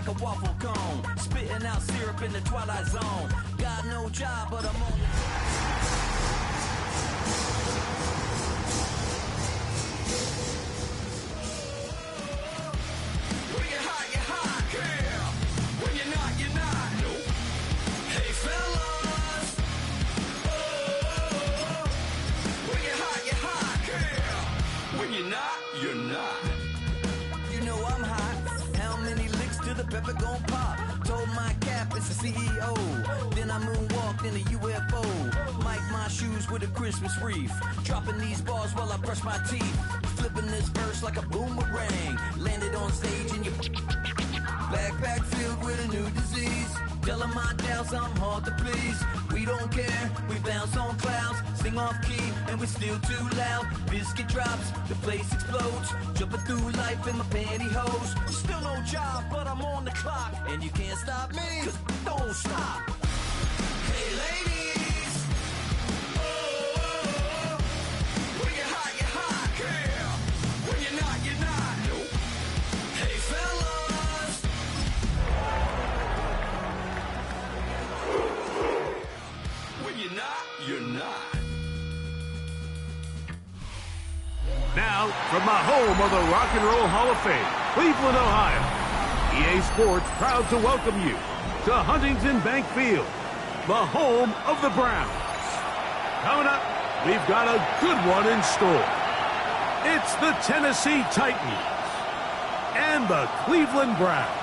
like a waffle cone. Spitting out syrup in the twilight zone. Got no job, but I'm on the... When you're hot, yeah. When you're not, you're not. Nope. Hey, fellas. Oh. When you're hot, yeah. When you're not, you're not. You know I'm hot. How many licks till the pepper gon' pop? Told my cap it's the CEO. Then I moonwalked in a UFO. Mic my shoes with a Christmas wreath. Dropping these bars while I brush my teeth. Flipping this verse like a boomerang. Landed on stage in your backpack filled with a new disease. Telling my doubts I'm hard to please. We don't care, we bounce on clouds. Sing off key and we're still too loud. Biscuit drops, the place explodes. Jumping through life in my pantyhose. Still no job, but I'm on the clock. And you can't stop me, cause don't stop. Hey ladies. Oh, when you're hot, yeah. When you're not, you're not. Nope. Hey fellas. When you're not, you're not. Now, from the home of the Rock and Roll Hall of Fame, Cleveland, Ohio, EA Sports proud to welcome you to Huntington Bank Field, the home of the Browns. Coming up, we've got a good one in store. It's the Tennessee Titans and the Cleveland Browns.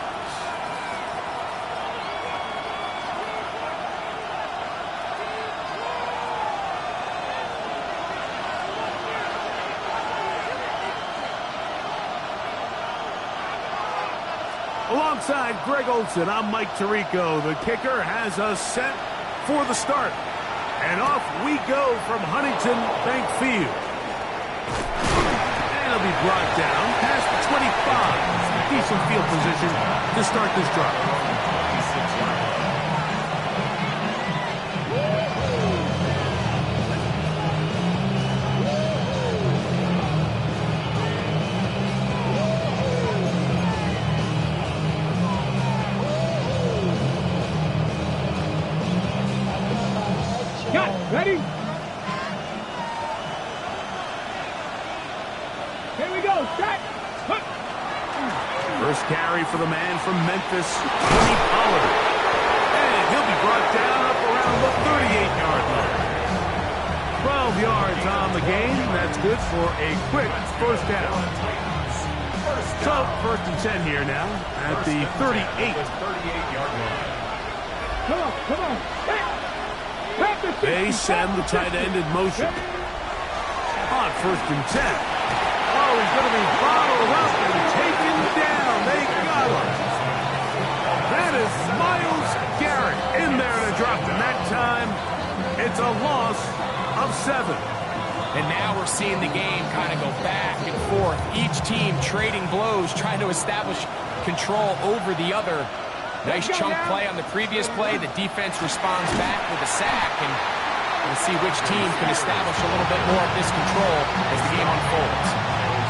Alongside Greg Olson, I'm Mike Tirico. The kicker has us set for the start. And off we go from Huntington Bank Field. And it'll be brought down past the 25. Decent field position to start this drive. Ready? Here we go. Set. First carry for the man from Memphis, Tony Pollard. And he'll be brought down up around the 38-yard line. 12 yards on the game. That's good for a quick first down. So, first and 10 here now at the 38-yard line. Come on. Hey. They send the tight end in motion. On first and 10. Oh, he's going to be bottled up and taken down. They got him. That is Myles Garrett in there to drop him. That time, it's a loss of 7. And now we're seeing the game kind of go back and forth. Each team trading blows, trying to establish control over the other. Nice chunk play on the previous play. The defense responds back with a sack, and we'll see which team can establish a little bit more of this control as the game unfolds.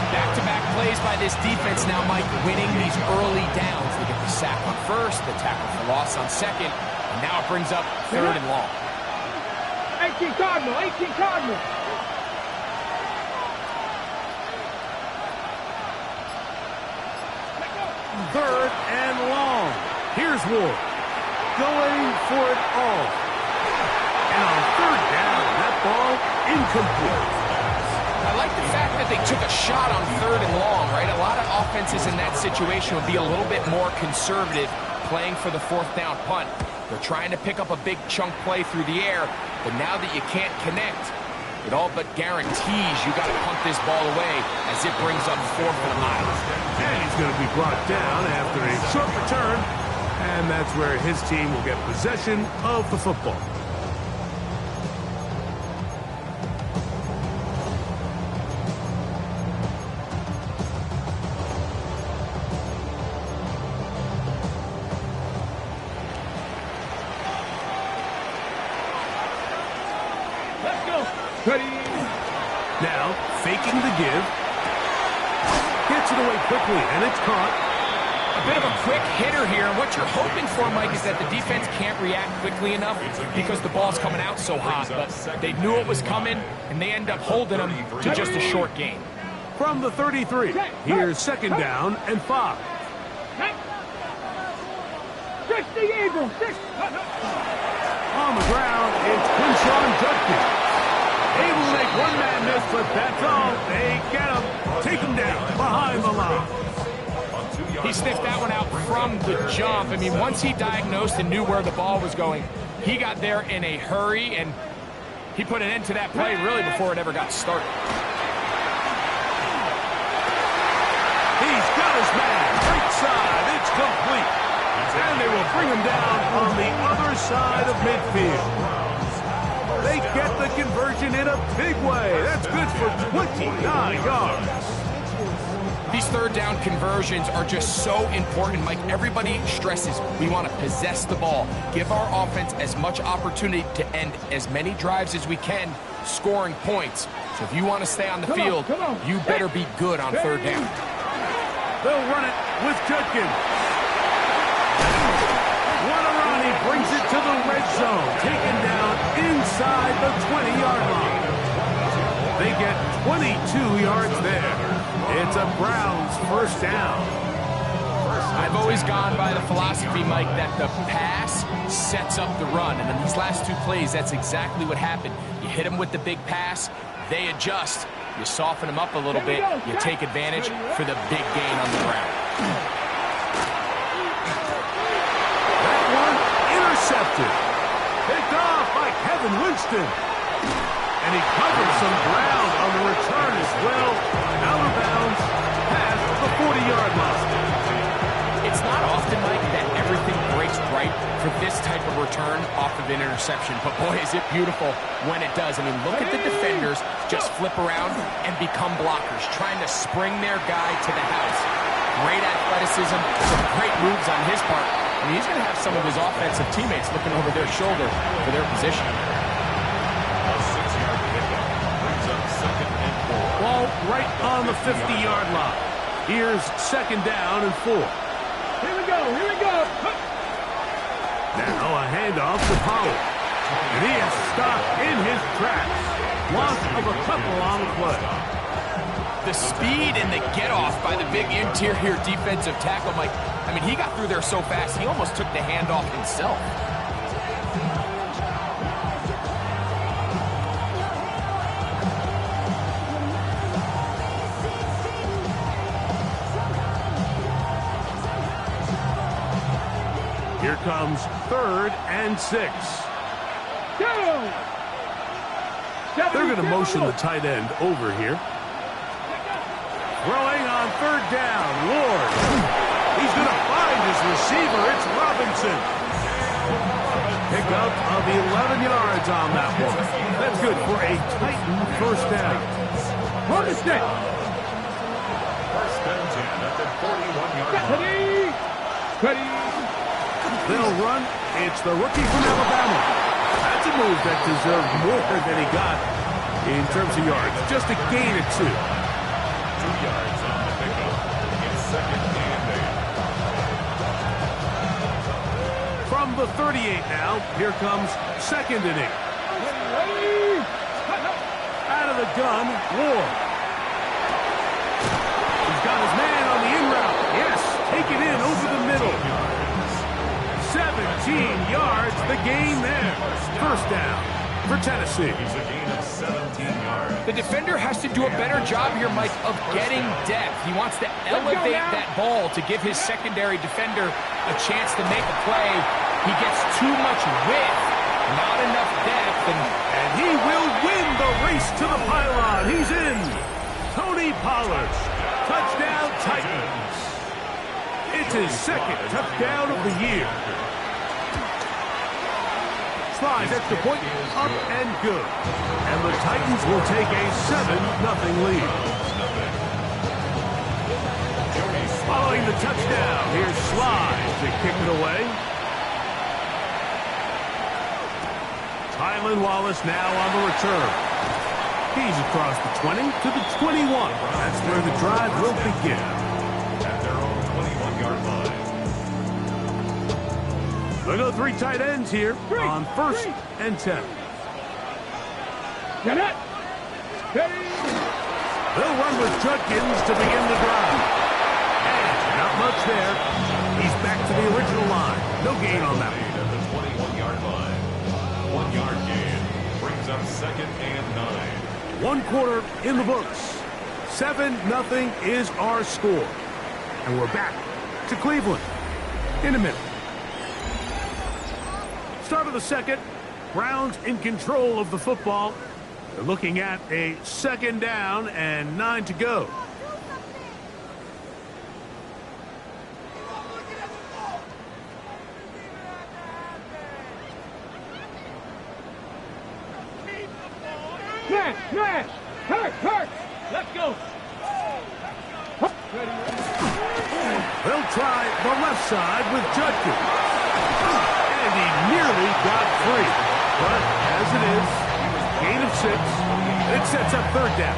Back-to-back plays by this defense now, Mike, winning these early downs. They get the sack on first, the tackle for loss on second, and now it brings up third and long. 18 Cardinal. Third and long. Here's Ward, going for it all. And on third down, that ball incomplete. I like the fact that they took a shot on third and long, right? A lot of offenses in that situation would be a little bit more conservative playing for the fourth down punt. They're trying to pick up a big chunk play through the air, but now that you can't connect, it all but guarantees you got to punt this ball away as it brings up fourth and a mile. And he's going to be brought down after a short return. And that's where his team will get possession of the football. Let's go. Ready. Now, faking the give. Gets it away quickly, and it's caught. A bit of a quick hitter here. And what you're hoping for, Mike, is that the defense can't react quickly enough because the ball's coming out so hot. But they knew it was coming, and they end up holding them to just a short gain. From the 33, here's second down and 5. 60, Eagle, 60. On the ground, it's Quinshawn Judkins. Able to make one man miss, but that's all. They get him. Take him down behind the line. He sniffed that one out from the jump. I mean, once he diagnosed and knew where the ball was going, he got there in a hurry, and he put an end to that play really before it ever got started. He's got his man. Right side. It's complete. And they will bring him down on the other side of midfield. They get the conversion in a big way. That's good for 29 yards. These third down conversions are just so important, Mike. Everybody stresses we want to possess the ball, give our offense as much opportunity to end as many drives as we can, scoring points. So if you want to stay on the field, you better be good on third down. They'll run it with Judkins. He brings it to the red zone, taken down inside the 20-yard line. They get 22 yards there. It's a Browns first down. I've always gone by the philosophy, Mike, that the pass sets up the run. And in these last two plays, that's exactly what happened. You hit them with the big pass, they adjust. You soften them up a little bit, you take advantage for the big gain on the ground. Intercepted. Picked off by Kevin Winston. And he covers some ground on the return as well. Out of bounds past the 40-yard line. It's not often, Mike, that everything breaks right for this type of return off of an interception. But boy, is it beautiful when it does. I mean, look at the defenders just flip around and become blockers, trying to spring their guy to the house. Great athleticism, some great moves on his part. I mean, he's going to have some of his offensive teammates looking over their shoulder for their position. A 6-yard pickup brings up 2nd and 4. Ball right on the 50-yard line. Here's second down and 4. Here we go, here we go. Now a handoff to Powell. And he is stopped in his tracks. Loss of a couple on the play. The speed and the get-off by the big interior defensive tackle, Mike. I mean, he got through there so fast, he almost took the handoff himself. Here comes 3rd and 6. They're going to motion the tight end over here. Throwing on 3rd down, Ward. He's going to find his receiver. It's Robinson. Pickup of 11 yards on that one. That's good for a Titan first down. Hold the stick. First and 10 at the 41-yard line. Ready. They'll run. It's the rookie from Alabama. That's a move that deserved more than he got in terms of yards. Just a gain of 2. 2 yards on the pickup. It's 2nd and 8. From the 38 now, here comes 2nd and 8. Out of the gun, Ward. He's got his man on the in route. Yes, take it in over the middle. 17 yards, the gain there. First down for Tennessee. It's a gain of 17 yards. The defender has to do a better job here, Mike, of getting depth. He wants to elevate that ball to give his secondary defender a chance to make a play. He gets too much width, not enough depth, and he will win the race to the pylon. He's in. Tony Pollard. Touchdown, Titans. It's his 2nd touchdown of the year. Slides extra point, up and good. And the Titans will take a 7-0 lead. Following the touchdown, here's Slide to kick it away. Tylan Wallace now on the return. He's across the 20 to the 21. That's where the drive will begin. At their own 21. 21-yard line. They go three tight ends here on 1st and 10. Get it. Ready. They'll run with Judkins to begin the drive. And not much there. He's back to the original line. No gain on that one. At the 21-yard line. 1 yard gain. Brings up 2nd and 9. One quarter in the books. 7-0 is our score. And we're back to Cleveland in a minute. Start of the second. Browns in control of the football. They're looking at a 2nd down and 9 to go. Smash. Hurt. Let's go. They'll try the left side with Judkins. And he nearly got free. But as it is, gain of 6. It sets up 3rd down.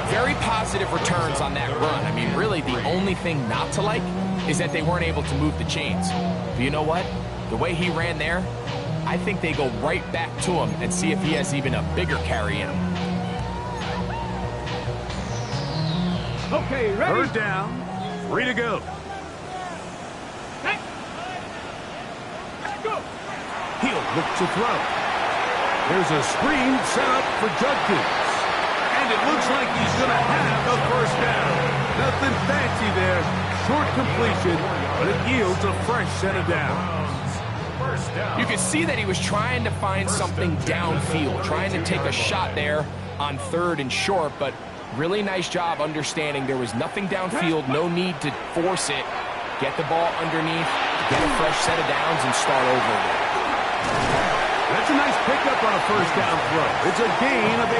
Very positive returns on that run. I mean, really, the only thing not to like is that they weren't able to move the chains. But you know what? The way he ran there, I think they go right back to him and see if he has even a bigger carry in him. Okay, ready. 3rd down, 3 to go. Hey. Go. He'll look to throw. There's a screen set up for Judkins. And it looks like he's going to have a 1st down. Nothing fancy there. Short completion, but it yields a fresh set of downs. You could see that he was trying to find something downfield, trying to take a shot there on 3rd and short, but really nice job understanding there was nothing downfield, no need to force it. Get the ball underneath, get a fresh set of downs, and start over again. That's a nice pickup on a 1st down throw. It's a gain of 8.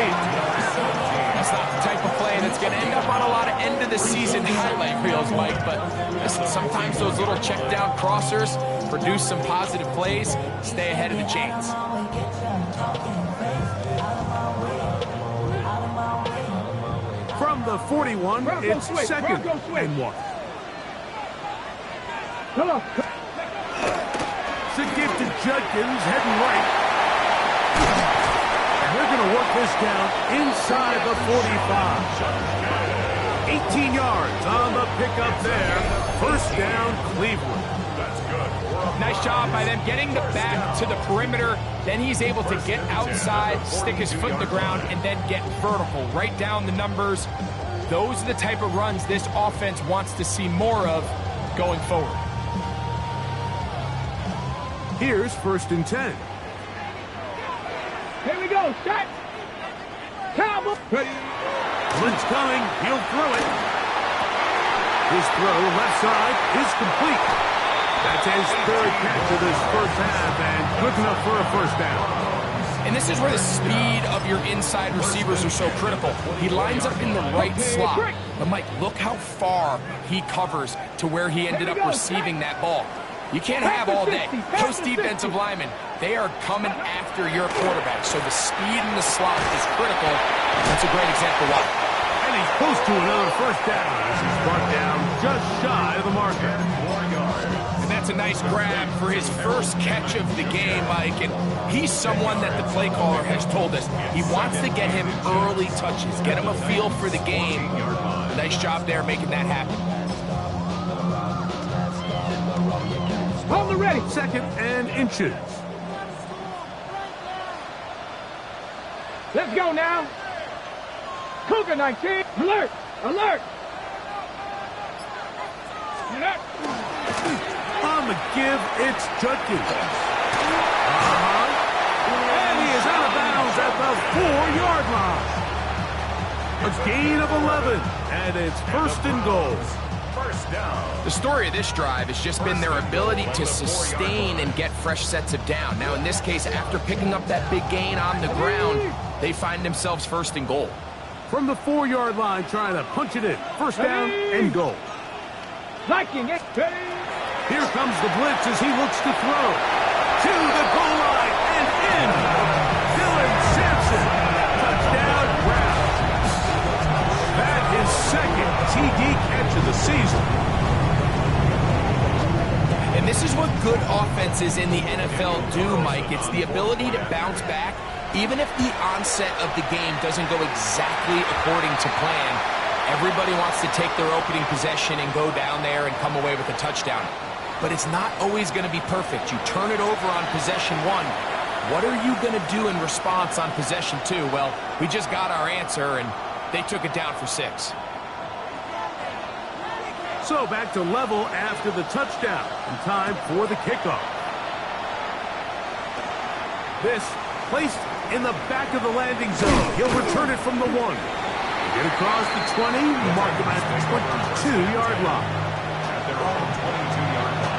That's not the type of play that's going to end up on a lot of end-of-the-season highlight reels, Mike, but listen, sometimes those little check-down crossers produce some positive plays. Stay ahead of the chains. From the 41, it's 2nd and 1. Come on. It's a give to Judkins, heading right. And they're going to work this down inside the 45. 18 yards on the pickup there. 1st down, Cleveland. Nice job by them getting the back to the perimeter. Then he's able to get outside, stick his foot in the ground, and then get vertical. Right down the numbers. Those are the type of runs this offense wants to see more of going forward. Here's 1st and 10. Here we go. Set. Cowboy. Ready. Blitz coming. He'll throw it. His throw left side is complete. That's his 3rd catch of this 1st half and good enough for a 1st down. And this is where the speed of your inside receivers are so critical. He lines up in the right slot. But, Mike, look how far he covers to where he ended up receiving that ball. You can't have all day. Those defensive linemen, they are coming after your quarterback. So the speed in the slot is critical. That's a great example why. And he's close to another 1st down. This is brought down just shy of the marker. And that's a nice grab for his first catch of the game, Mike. And he's someone that the play caller has told us he wants to get him early touches, get him a feel for the game. Nice job there making that happen. On the ready. 2nd and inches. Let's go now. Cougar 19. Alert. Alert. Alert. On the give, it's Judkins. And he is out of bounds at the 4-yard line. A gain of 11, and it's 1st and goal. 1st down. The story of this drive has just been their ability to sustain and get fresh sets of down. Now, in this case, after picking up that big gain on the ground, they find themselves 1st and goal. From the 4-yard line, trying to punch it in. 1st down and goal. Liking it. Here comes the blitz as he looks to throw. To the goal line and in. Dylan Sampson. Touchdown, Browns. That is 2nd TD catch of the season. And this is what good offenses in the NFL do, Mike. It's the ability to bounce back, even if the onset of the game doesn't go exactly according to plan. Everybody wants to take their opening possession and go down there and come away with a touchdown. But it's not always going to be perfect. You turn it over on possession 1. What are you going to do in response on possession 2? Well, we just got our answer, and they took it down for 6. So back to level after the touchdown, and time for the kickoff. This placed in the back of the landing zone. He'll return it from the 1. Get across the 20, mark him at the 22-yard line. At their own 22-yard line.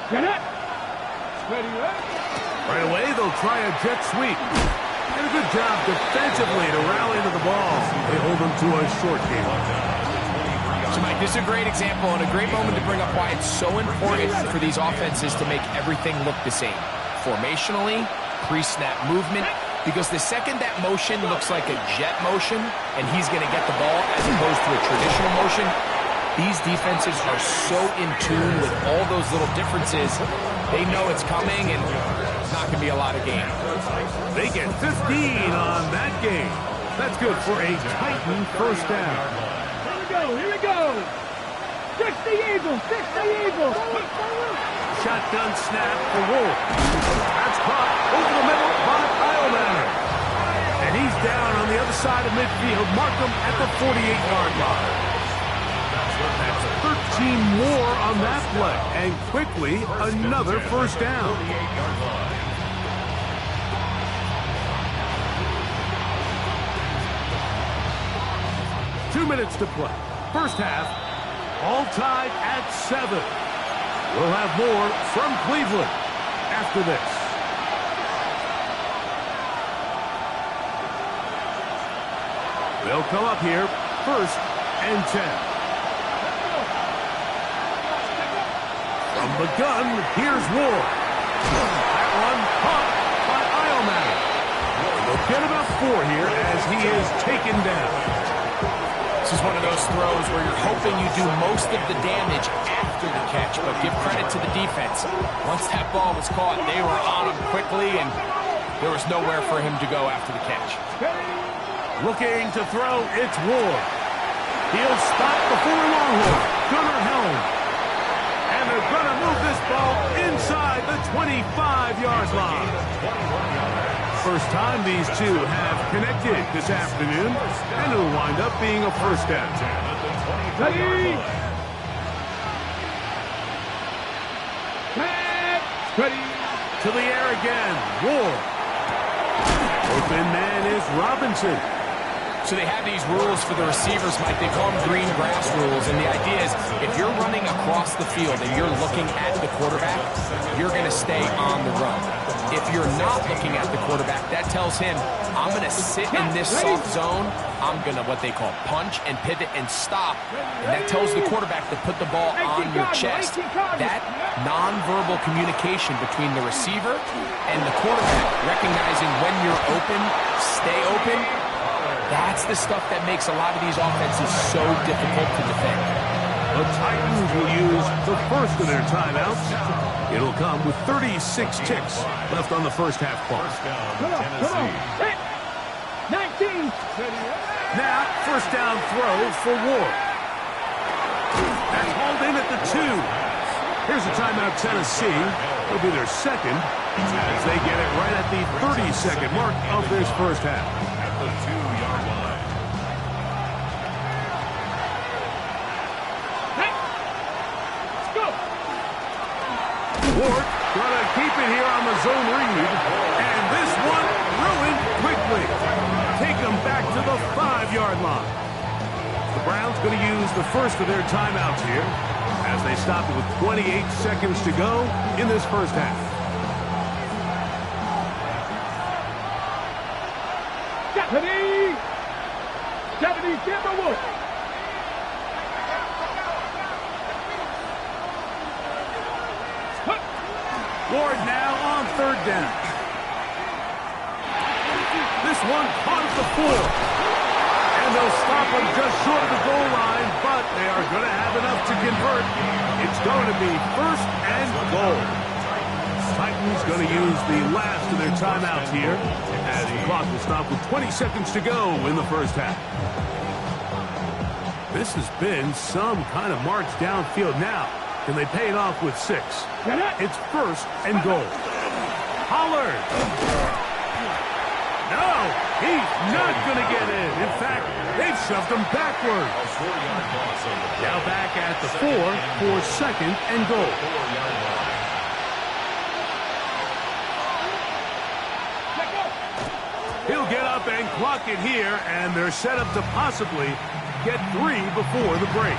Get it. Ready, Right away, they'll try a jet sweep. Did a good job defensively to rally to the ball. They hold them to a short game. So, Mike, this is a great example and a great moment to bring up why it's so important for these offenses to make everything look the same. Formationally, pre-snap movement, because the second that motion looks like a jet motion and he's going to get the ball as opposed to a traditional motion, these defenses are so in tune with all those little differences. They know it's coming, and it's not going to be a lot of game. They get 15 on that game. That's good for a Titan first down. Here we go. 60 Eagles, 60 Eagles. Shotgun snap for Wolf. That's caught over the middle by Eilman. And he's down on the other side of midfield. Mark him at the 48-yard line. That's 13 more on that play. And quickly, another first down. 2 minutes to play. First half, all tied at 7. We'll have more from Cleveland after this. They'll come up here, 1st and 10. From the gun, here's Ward. That one caught by Eilman. They'll get about 4 here as he is taken down. This is one of those throws where you're hoping you do most of the damage after the catch, but give credit to the defense. Once that ball was caught, they were on him quickly, and there was nowhere for him to go after the catch. Looking to throw, it's Ward. He'll stop before Longhorn. Gunnar Helm. And they're going to move this ball inside the 25-yard line. First time these two have connected this afternoon, and it'll wind up being a first down. Ready. Ready. To the air again, Ward. Open man is Robinson. So they have these rules for the receivers, Mike. They call them green grass rules. And the idea is if you're running across the field and you're looking at the quarterback, you're going to stay on the run. If you're not looking at the quarterback, that tells him, I'm going to sit in this soft zone. I'm going to what they call punch and pivot and stop. And that tells the quarterback to put the ball on your chest. That nonverbal communication between the receiver and the quarterback, recognizing when you're open, stay open, that's the stuff that makes a lot of these offenses so difficult to defend. The Titans will use the first of their timeouts. It'll come with 36 ticks left on the first half clock. Come on. 19. Now, first down throw for Ward. That's hauled in at the 2. Here's a timeout, Tennessee. It'll be their second as they get it right at the 30-second mark of this first half. At the 2-yard line. Let's go. Ward gonna keep it here on the zone read. And this one ruined quickly. Take them back to the 5-yard line. The Browns going to use the first of their timeouts here as they stop it with 28 seconds to go in this first half. Stephanie! Stephanie Timberwolf! third down. This one caught at the 4. And they'll stop him just short of the goal line, but they are going to have enough to convert. It's going to be first and goal. Titans going to use the last of their timeouts here, as the clock will stop with 20 seconds to go in the first half. This has been some kind of march downfield now. Can they pay it off with 6? It's first and goal. Pollard. No, he's not going to get in. In fact, they've shoved him backwards. Now back at the 4 for second and goal. He'll get up and clock it here, and they're set up to possibly get 3 before the break.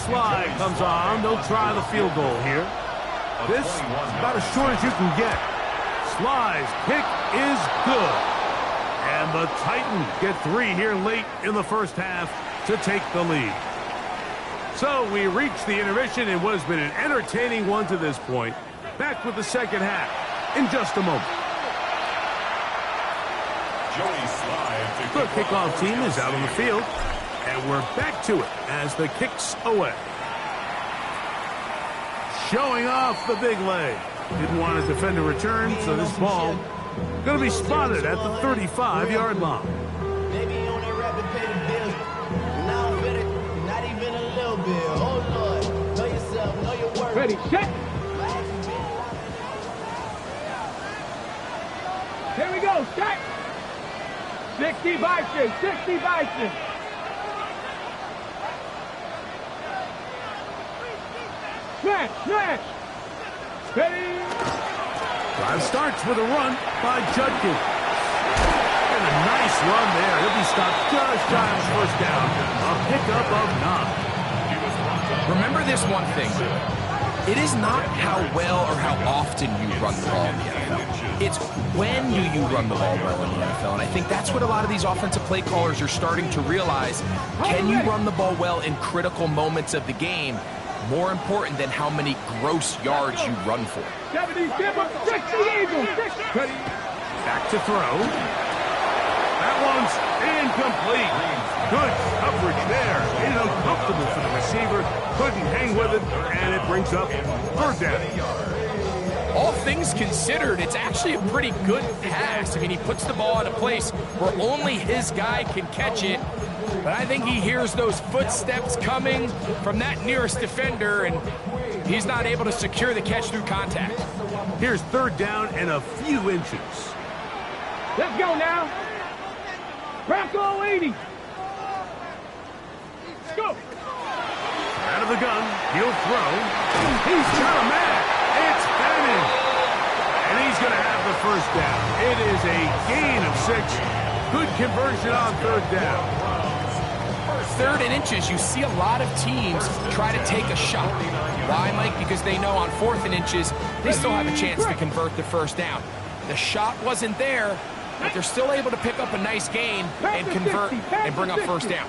Slide comes on. They'll try the field goal here. This is about as short as you can get. Sly's kick is good. And the Titans get 3 here late in the first half to take the lead. So we reach the intermission in what has been an entertaining one to this point. Back with the second half in just a moment. The kickoff team is out on the field. And we're back to it as the kick's away. Showing off the big leg. Didn't want to defend a return, so this ball going to be spotted at the 35-yard line. Maybe you only rapid pay the bills. Now I'm better, not even a little bit. Oh, Lord, know yourself, know your worth. Ready, set. Here we go, set. 60 Bison, 60 Bison. Smash! Ready! Drive starts with a run by Judkins. And a nice run there. He'll be stopped just shy of first down. A pickup of 9. Remember this one thing. It is not how well or how often you run the ball in the NFL. It's when do you run the ball well in the NFL. And I think that's what a lot of these offensive play callers are starting to realize. Can you run the ball well in critical moments of the game? More important than how many gross yards you run for. 70, give up 60 Eagles. Back to throw. That one's incomplete. Good coverage there. It is uncomfortable for the receiver. Couldn't hang with it, and it brings up third down. All things considered, it's actually a pretty good pass. I mean, he puts the ball in a place where only his guy can catch it. But I think he hears those footsteps coming from that nearest defender, and he's not able to secure the catch through contact. Here's third down and a few inches. Let's go now. Bronco 80. Go. Out of the gun. He'll throw. He's got a man. It's Bannon. And he's going to have the first down. It is a gain of 6. Good conversion on third down. Third and inches, you see a lot of teams try to take a shot. Why, Mike? Because they know on 4th and inches, they still have a chance to convert the first down. The shot wasn't there, but they're still able to pick up a nice gain and convert and bring up first down.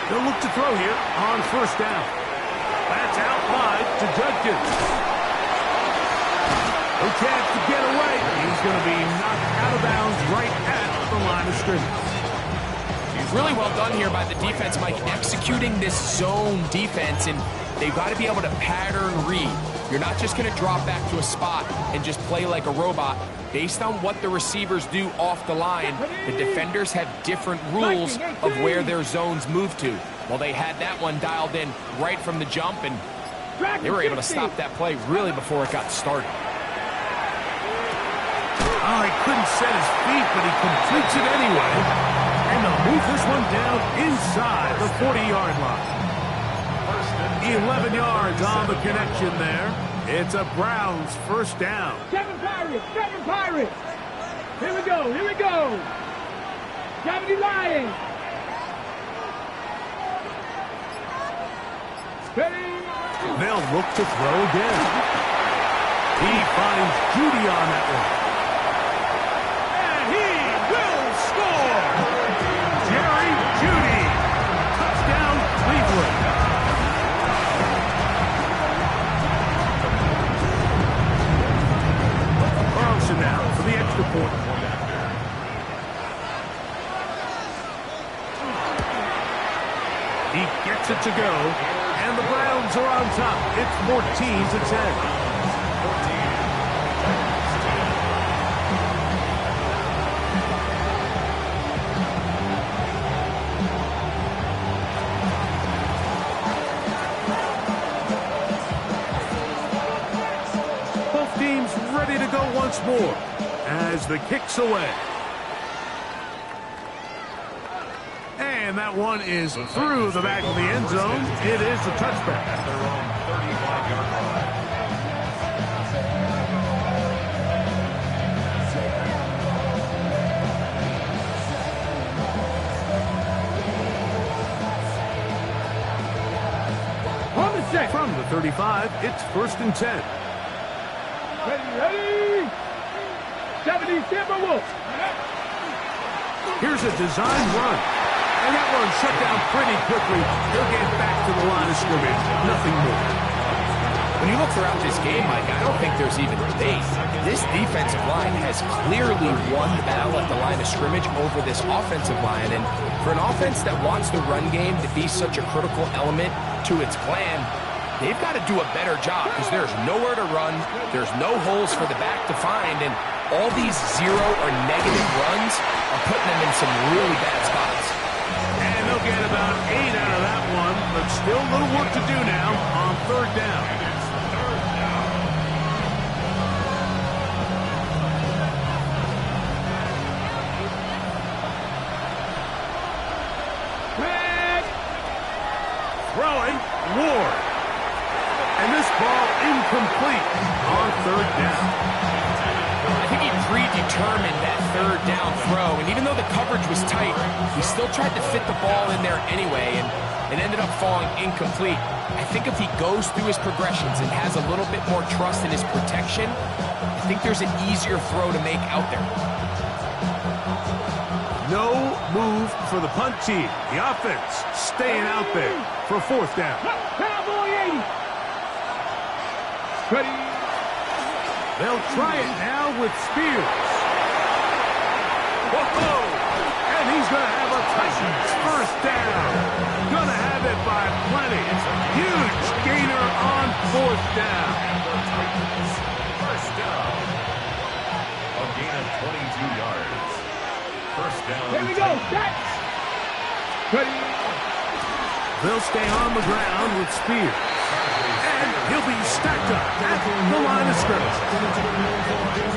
They'll look to throw here on first down. That's out wide to Judkins. No chance to get away. He's going to be knocked out of bounds right at the line of scrimmage. Really well done here by the defense, Mike, executing this zone defense, and they've got to be able to pattern read. You're not just going to drop back to a spot and just play like a robot. Based on what the receivers do off the line, the defenders have different rules of where their zones move to. Well, they had that one dialed in right from the jump, and they were able to stop that play really before it got started. Oh, he couldn't set his feet, but he completes it anyway. And they'll move this one down inside the 40-yard line. 11 yards on the connection there. It's a Browns first down. 7 Pirates, 7 Pirates. Here we go, here we go. 70 Lions. Ready, They'll look to throw again. He finds Judy on that one. And he will score! Jerry Judy. Touchdown, Cleveland. Carlson now for the extra point. He gets it to go, and the Browns are on top. It's 14-10. Both teams ready to go once more as the kick's away. And that one is through the back of the end zone. It is a touchback. At their own 35-yard line. On the set. From the 35, it's 1st and 10. Ready? 70 Timber Wolf. Here's a design run. And that one shut down pretty quickly. They'll get back to the line of scrimmage. Nothing more. When you look throughout this game, Mike, I don't think there's even debate. This defensive line has clearly won the battle at the line of scrimmage over this offensive line. And for an offense that wants the run game to be such a critical element to its plan, they've got to do a better job because there's nowhere to run. There's no holes for the back to find. And all these zero or negative runs are putting them in some really bad spots. And they'll get about 8 out of that one, but still a little work to do now on 3rd down. Throwing, Ward. And this ball incomplete on 3rd down. I think he predetermined that 3rd down throw, and even though the coverage was tight, he still tried to fit the ball in there anyway, and it ended up falling incomplete. I think if he goes through his progressions and has a little bit more trust in his protection, I think there's an easier throw to make out there. No move for the punt team. The offense staying out there for 4th down. Cowboy 80. Ready? They'll try it now with Spears. Whoa! And he's going to have a Titans 1st down. Going to have it by plenty. Huge gainer on 4th down. Titans, 1st down. A gain of 22 yards. 1st down. Here we go. Set. Ready? They'll stay on the ground with Spears. And he'll be stacked up at the line of scrimmage.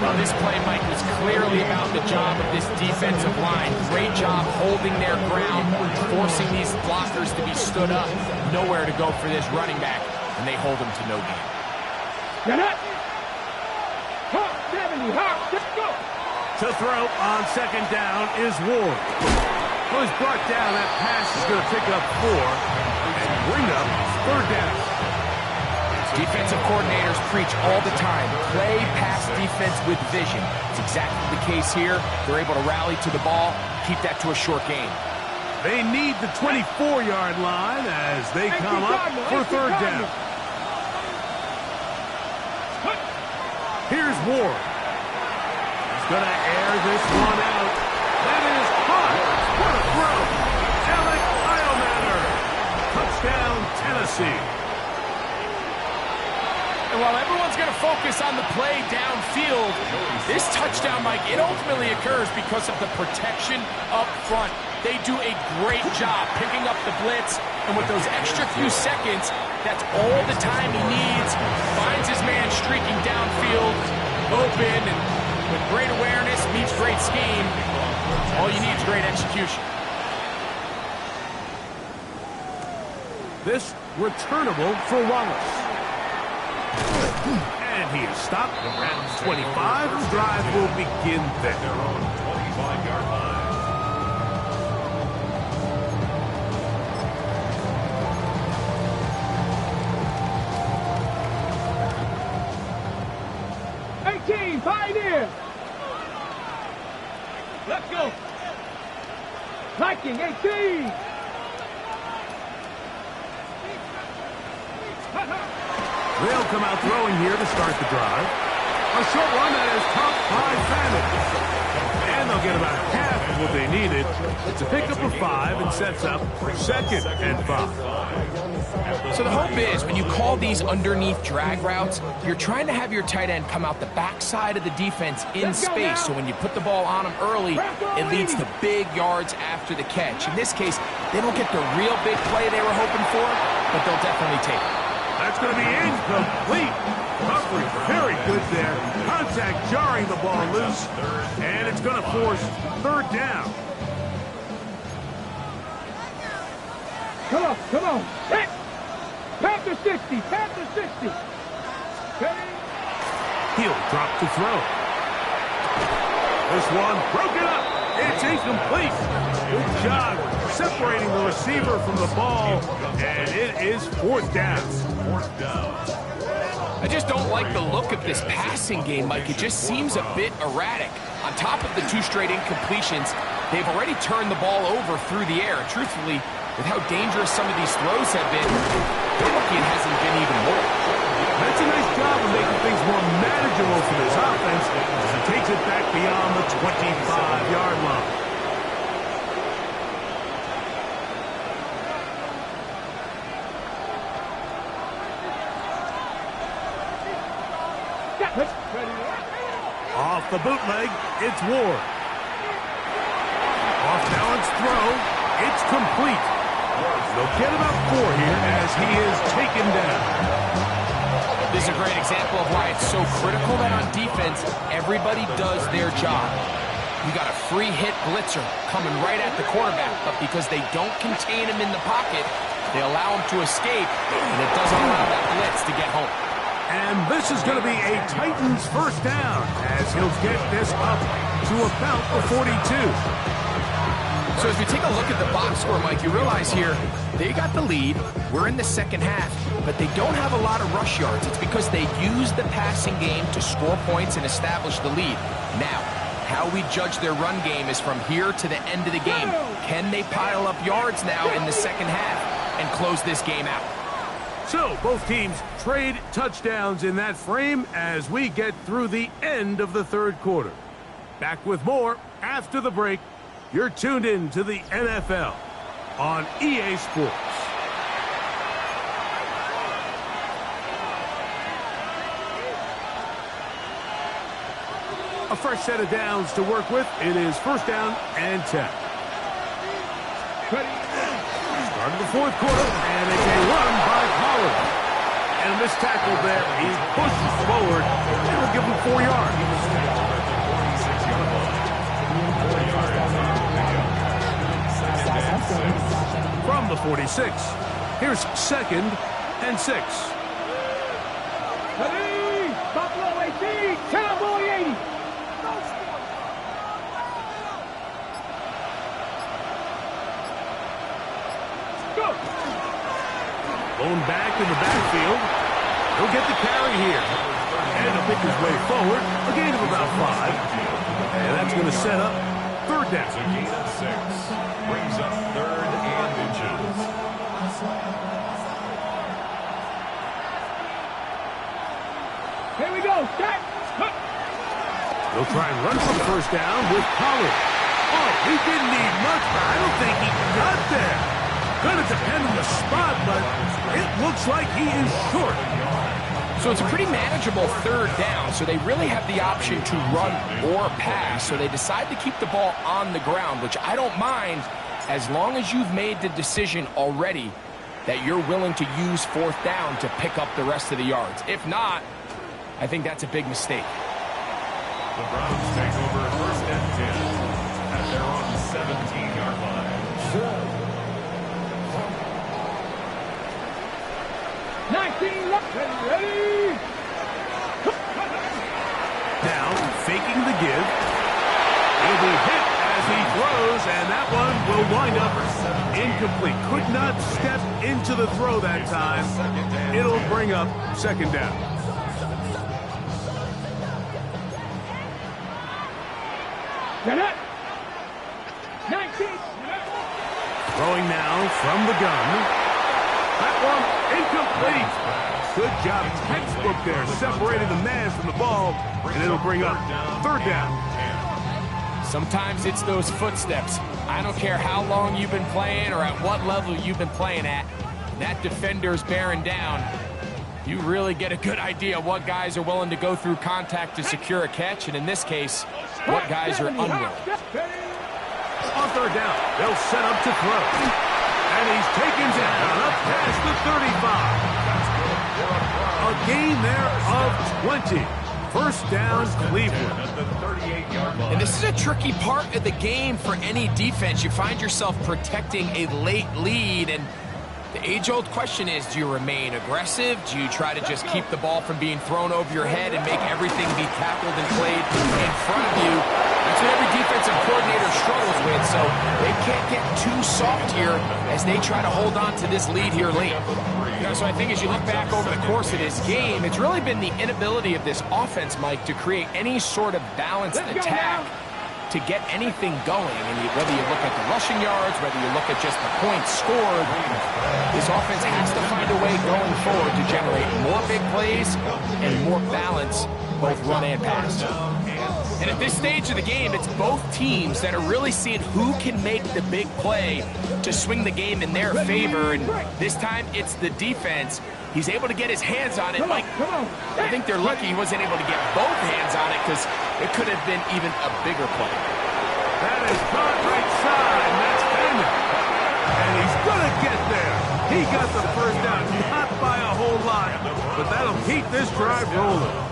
Well, this play, Mike, was clearly about the job of this defensive line. Great job holding their ground, forcing these blockers to be stood up. Nowhere to go for this running back, and they hold him to no gain. Get up. Hop, 70. Hop. Let's go. To throw on 2nd down is Ward. Well, he's brought down. That pass is going to pick up 4 and bring up 3rd down. Defensive coordinators preach all the time, play pass defense with vision. It's exactly the case here. They're able to rally to the ball, keep that to a short gain. They need the 24-yard line as they come up for 3rd down. Here's Ward. He's going to air this one out. That is hot. What a throw. Alec Iomatter. Touchdown, Tennessee. And while everyone's going to focus on the play downfield, this touchdown, Mike, it ultimately occurs because of the protection up front. They do a great job picking up the blitz, and with those extra few seconds, that's all the time he needs. Finds his man streaking downfield, open, and with great awareness meets great scheme. All you need is great execution. This returnable for Wallace. And he is stopped at 25. The drive will begin there. Their own 25-yard line. Let's go. Viking 18. They'll come out throwing here to start the drive. A short one that is caught by Fannin. And they'll get about half of what they needed. It's a pickup of 5 and sets up 2nd and 5. So the hope is when you call these underneath drag routes, you're trying to have your tight end come out the backside of the defense in space. So when you put the ball on them early, it leads to big yards after the catch. In this case, they don't get the real big play they were hoping for, but they'll definitely take it. That's going to be incomplete. Humphrey, very good there. Contact jarring the ball loose, and it's going to force 3rd down. Come on, come on. Hit. Panther 60, Panther 60. Okay. He'll drop to throw. This one broken up. It's incomplete. Good job separating the receiver from the ball, and it is 4th down. I just don't like the look of this passing game, Mike. It just seems a bit erratic. On top of the 2 straight incompletions, they've already turned the ball over through the air. Truthfully, with how dangerous some of these throws have been, they're lucky it hasn't been even more. That's a nice job of making things more manageable for this offense as he takes it back beyond the 25-yard line. Off the bootleg, it's Ward. Off-balance throw, it's complete. They'll get about 4 here as he is taken down. This is a great example of why it's so critical that on defense, everybody does their job. You got a free hit blitzer coming right at the quarterback, but because they don't contain him in the pocket, they allow him to escape, and it doesn't allow that blitz to get home. And this is going to be a Titans 1st down as he'll get this up to about the 42. So as we take a look at the box score, Mike, you realize here, they got the lead. We're in the 2nd half, but they don't have a lot of rush yards. It's because they use the passing game to score points and establish the lead. Now, how we judge their run game is from here to the end of the game. Can they pile up yards now in the 2nd half and close this game out? So both teams trade touchdowns in that frame as we get through the end of the 3rd quarter. Back with more after the break. You're tuned in to the NFL on EA Sports. A fresh set of downs to work with. It is 1st down and 10. Start of the 4th quarter, and it's a run by Pollard. And this tackle there, he pushes forward. It'll give him 4 yards. From the 46, here's 2nd and 6. Ready? Buffalo 18, Cowboy 80. Go. Going back in the backfield. He'll get the carry here. And he'll pick his way forward. A gain of about 5. And that's going to set up 3rd down. A gain of 6. Brings up 3rd and inches. Here we go. Start. They'll try and run for the 1st down with Pollard. Oh, he didn't need much, but I don't think he got there. Going to depend on the spot, but it looks like he is short. So it's a pretty manageable 3rd down, so they really have the option to run or pass. So they decide to keep the ball on the ground, which I don't mind as long as you've made the decision already that you're willing to use 4th down to pick up the rest of the yards. If not, I think that's a big mistake. The Browns take over 1st and 10 at their own 17-yard line. 19 left. Ready? Down, faking the give. He'll be hit as he throws, and that one will wind up incomplete. Could not step into the throw that time. It'll bring up 2nd down. Get it. 19. Throwing now from the gun. That one incomplete. Good job, textbook there, separating the man from the ball, and it'll bring up third down. Sometimes it's those footsteps. I don't care how long you've been playing or at what level you've been playing at. That defender's bearing down. You really get a good idea what guys are willing to go through contact to secure a catch, and in this case, what guys are unwilling. On third down, they'll set up to throw. And he's taken down up past the 35. A gain there of 20. First down, Cleveland. And this is a tricky part of the game for any defense. You find yourself protecting a late lead, and the age-old question is, do you remain aggressive? Do you try to just keep the ball from being thrown over your head and make everything be tackled and played in front of you? That's what every defensive coordinator struggles with, so they can't get too soft here as they try to hold on to this lead here late. So I think as you look back over the course of this game, it's really been the inability of this offense, Mike, to create any sort of balanced attack to get anything going. And whether you look at the rushing yards, whether you look at just the points scored, this offense has to find a way going forward to generate more big plays and more balance, both run and pass. And at this stage of the game, it's both teams that are really seeing who can make the big play to swing the game in their favor. And this time, it's the defense. He's able to get his hands on it. Mike, I think they're lucky he wasn't able to get both hands on it because it could have been even a bigger play. That is caught right side. That's Bennett. And he's going to get there. He got the first down, not by a whole lot, but that'll keep this drive rolling.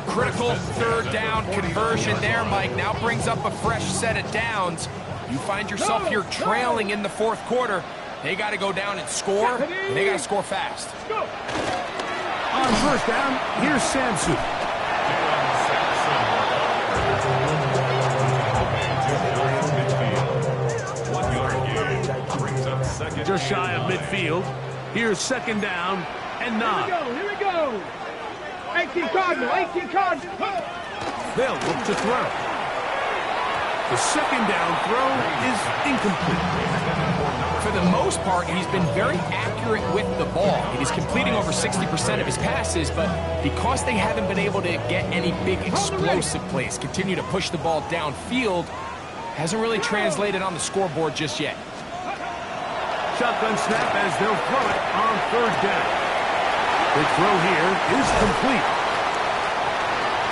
Critical third down conversion there, Mike. Now brings up a fresh set of downs. You find yourself here trailing in the fourth quarter. They got to go down and score, and they got to score fast. On first down, here's Samson. Just shy of midfield. Here's second down and 9. Here we go. 18 Cardinal, 18 Cardinal. They'll look to throw. The second down throw is incomplete. For the most part, he's been very accurate with the ball. He's completing over 60% of his passes, but because they haven't been able to get any big explosive plays, continue to push the ball downfield, hasn't really translated on the scoreboard just yet. Shotgun snap as they'll throw it on third down. The throw here is complete.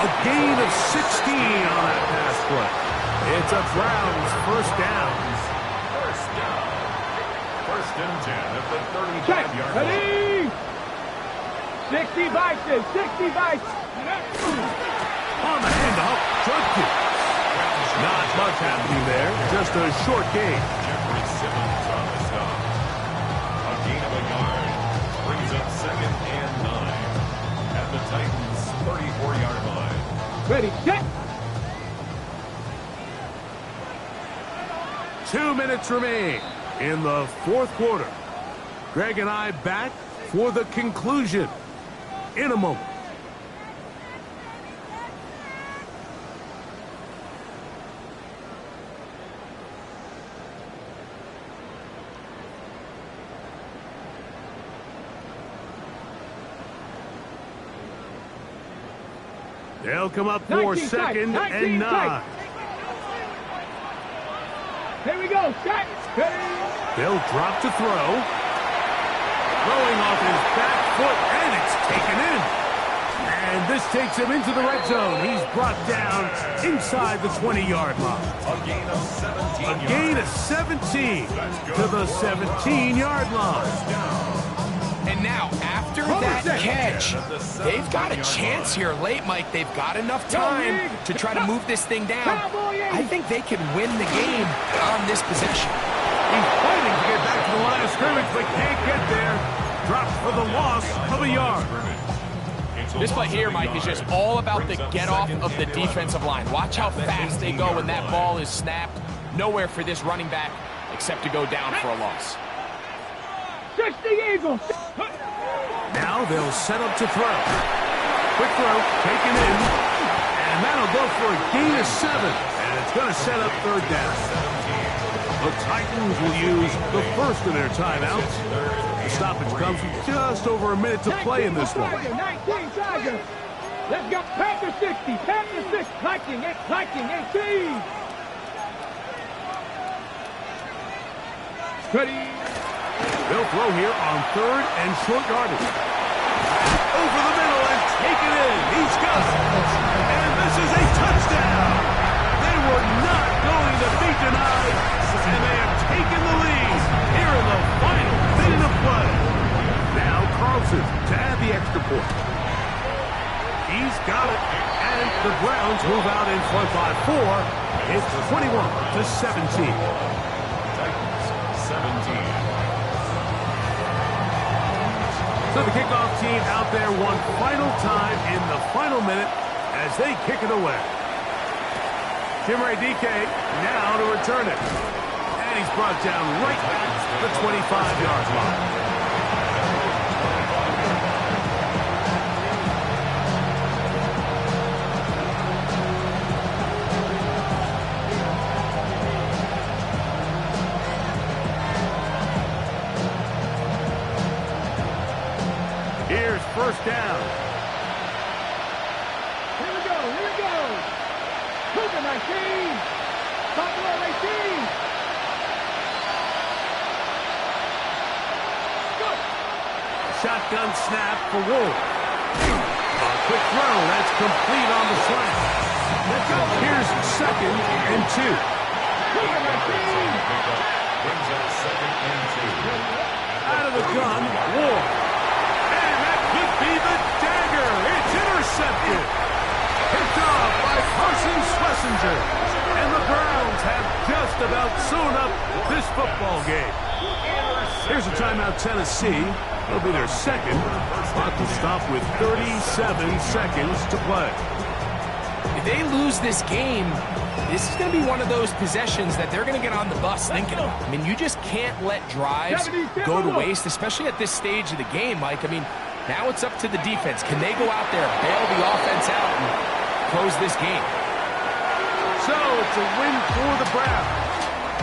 A gain of 16 on that pass play. It's a Browns first down. First and 10 at the 35-yard line. 60 Vikings, 60 Vikings. On the handoff, drug kick. Not much happening there, just a short gain. Jeffrey Simmons on the stop. A gain of a yard brings up second and 9 at the Titans' 34-yard line. Ready, set. 2 minutes remain in the fourth quarter. Greg and I back for the conclusion in a moment. They'll come up for second and 9. Here we go, set. They'll drop to throw. Throwing off his back foot, and it's taken in. And this takes him into the red zone. He's brought down inside the 20-yard line. A gain of 17 A gain of 17 to the 17-yard line. And now, after that catch, they've got a chance here late, Mike. They've got enough time to try to move this thing down. I think they can win the game on this possession. He's fighting to get back to the line of scrimmage, but can't get there. Drops for the loss of a yard. This play here, Mike, is just all about the get-off of the defensive line. Watch how fast they go when that ball is snapped. Nowhere for this running back except to go down for a loss. 60 Eagles. Now they'll set up to throw. Quick throw, taken in, and And that'll go for a gain of 7. And it's going to set up third down. The Titans will use the first of their timeouts. The stoppage comes with just over a minute to play in this one. 19 Tiger. Let's go. Packers 60. Packers 6. Viking 18. Ready. They'll throw here on third and short yardage. Over the middle and take it in. He's got it. And this is a touchdown. They were not going to be denied. And they have taken the lead here in the final minute of play. Now Carlson to add the extra point. He's got it. And the Browns move out in front by 4. It's 21-17. Titans 17. So the kickoff team out there one final time in the final minute as they kick it away. Jimmy DK now to return it. And he's brought down right at the 25-yard line. Here's first down. Here we go. Cougar 19. Buffalo 18. Good. Shotgun snap for Wolf. A quick throw. That's complete on the slant. Let's go. Here's second and 2. Cougar 19. Brings up second and 2. Out of the gun, Wolf. And that could be the dagger. It's intercepted. Picked off by Carson Schlesinger. And the Browns have just about sewn up this football game. Here's a timeout, Tennessee. It'll be their second. Clock will stop with 37 seconds to play. If they lose this game, this is going to be one of those possessions that they're going to get on the bus thinking about. I mean, you just can't let drives go to waste, especially at this stage of the game, Mike. I mean, now it's up to the defense. Can they go out there, bail the offense out, and close this game? So it's a win for the Browns.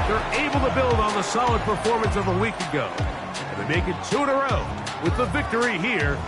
They're able to build on the solid performance of a week ago. And they make it 2 in a row with the victory here